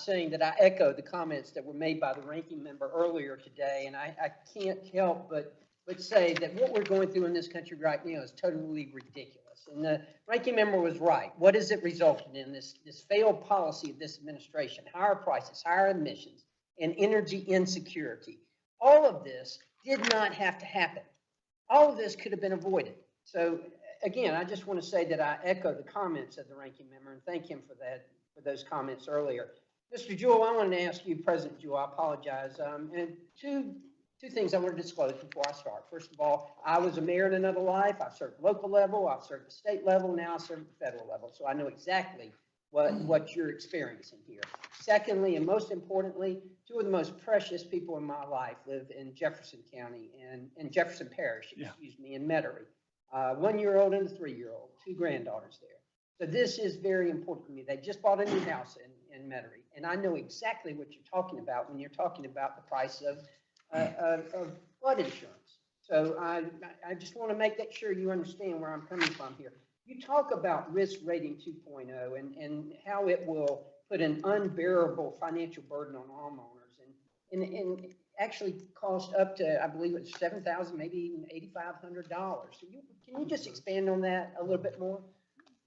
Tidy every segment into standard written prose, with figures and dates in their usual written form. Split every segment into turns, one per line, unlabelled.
saying that I echo the comments that were made by the ranking member earlier today, and I can't help but say that what we're going through in this country right now is totally ridiculous. And the ranking member was right. What has it resulted in? This failed policy of this administration: higher prices, higher emissions, and energy insecurity. All of this did not have to happen. All of this could have been avoided. So again, I just want to say that I echo the comments of the ranking member and thank him for those comments earlier. Mr. Jewell, I wanted to ask you, President Jewell, I apologize, and two things I want to disclose before I start. First of all, I was a mayor in another life. I've served at the local level, I've served at the state level, now I serve at the federal level. So I know exactly what you're experiencing here. Secondly, and most importantly, two of the most precious people in my life live in Jefferson County and in Jefferson Parish, excuse me, in Metairie. 1-year-old and a 3-year-old, 2 granddaughters there. So this is very important to me. They just bought a new house in Metairie, and I know exactly what you're talking about when you're talking about the price of flood insurance. So I just want to make that sure you understand where I'm coming from here. You talk about risk rating 2.0 and how it will put an unbearable financial burden on homeowners and actually cost up to, I believe it's $7,000, maybe even $8,500. So can you just expand on that a little bit more?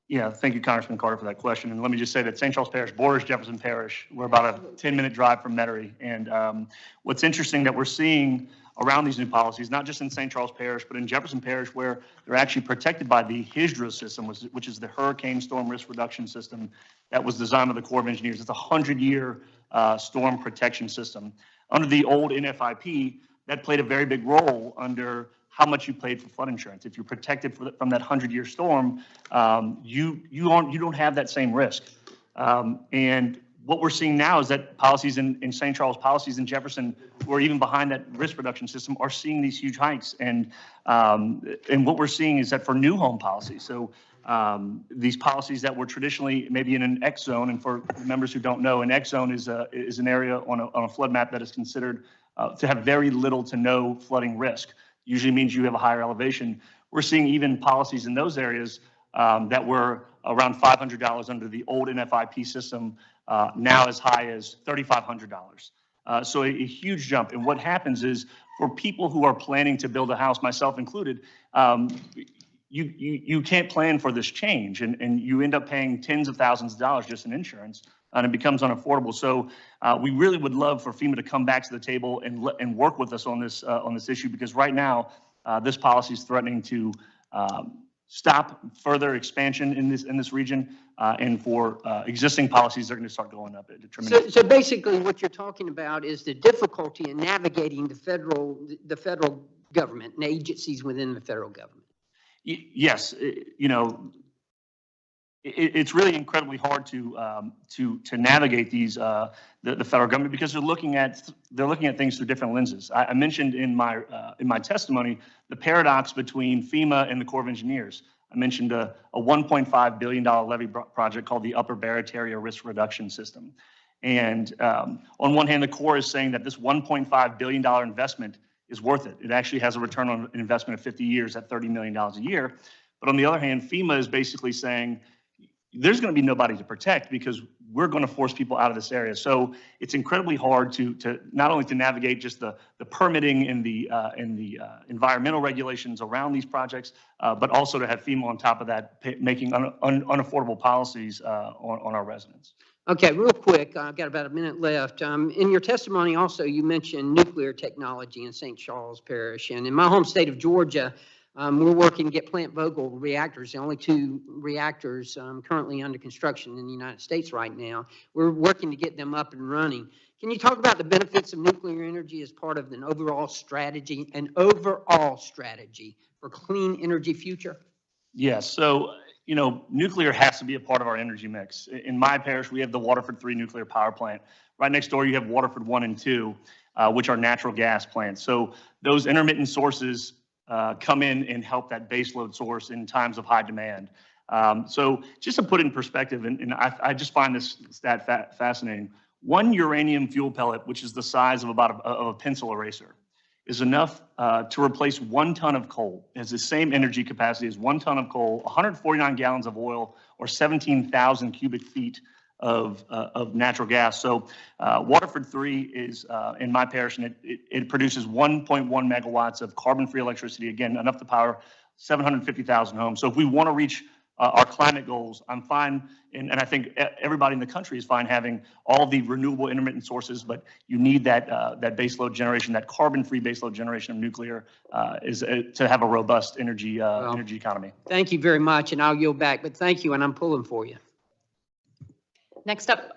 Yeah, thank you, Congressman Carter, for that question. And let me just say that St. Charles Parish borders Jefferson Parish. We're about a 10-minute drive from Metairie. And what's interesting that we're seeing around these new policies, not just in St. Charles Parish, but in Jefferson Parish, where they're actually protected by the HISDRA system, which is the Hurricane Storm Risk Reduction System that was designed by the Corps of Engineers. It's a 100-year storm protection system. Under the old NFIP, that played a very big role under how much you paid for flood insurance. If you're protected from that 100-year storm, you don't have that same risk. And what we're seeing now is that policies in St. Charles, policies in Jefferson, who are even behind that risk reduction system, are seeing these huge hikes. And what we're seeing is that for new home policies, so these policies that were traditionally maybe in an X zone, and for members who don't know, an X zone is an area on a flood map that is considered to have very little to no flooding risk. Usually means you have a higher elevation. We're seeing even policies in those areas that were around $500 under the old NFIP system, now as high as $3,500. So a huge jump. And what happens is, for people who are planning to build a house, myself included, you can't plan for this change, and you end up paying tens of thousands of dollars just in insurance, and it becomes unaffordable. So we really would love for FEMA to come back to the table and work with us on this issue, because right now this policy is threatening to stop further expansion in this region, and for existing policies, they're going to start going up at a tremendous.
So basically, what you're talking about is the difficulty in navigating the federal government and agencies within the federal government.
Yes, it's really incredibly hard to navigate these the federal government, because they're looking at things through different lenses. I mentioned in my testimony the paradox between FEMA and the Corps of Engineers. I mentioned a $1.5 billion levee project called the Upper Barrett Area Risk Reduction System. And on one hand, the Corps is saying that this $1.5 billion investment is worth it. It actually has a return on investment of 50 years at $30 million a year. But on the other hand, FEMA is basically saying there's going to be nobody to protect because we're going to force people out of this area. So it's incredibly hard to not only to navigate just the permitting and the environmental regulations around these projects, but also to have FEMA on top of that, making unaffordable policies on our residents.
Okay, real quick, I've got about a minute left. In your testimony also, you mentioned nuclear technology in St. Charles Parish. And in my home state of Georgia, we're working to get Plant Vogtle reactors, the only 2 reactors currently under construction in the United States right now. We're working to get them up and running. Can you talk about the benefits of nuclear energy as part of an overall strategy for clean energy future?
Yes, so nuclear has to be a part of our energy mix. In my parish, we have the Waterford 3 nuclear power plant. Right next door, you have Waterford 1 and 2, which are natural gas plants. So those intermittent sources come in and help that baseload source in times of high demand. So just to put it in perspective, and I just find this stat fascinating, 1 uranium fuel pellet, which is the size of about a pencil eraser, is enough to replace 1 ton of coal. It has the same energy capacity as 1 ton of coal, 149 gallons of oil, or 17,000 cubic feet of natural gas. So Waterford 3 is in my parish, and it produces 1.1 megawatts of carbon-free electricity, again, enough to power 750,000 homes. So if we want to reach our climate goals, I'm fine, and I think everybody in the country is fine having all of the renewable intermittent sources, but you need that baseload generation, that carbon-free baseload generation of nuclear to have a robust energy economy.
Thank you very much, and I'll yield back, but thank you, and I'm pulling for you.
Next up,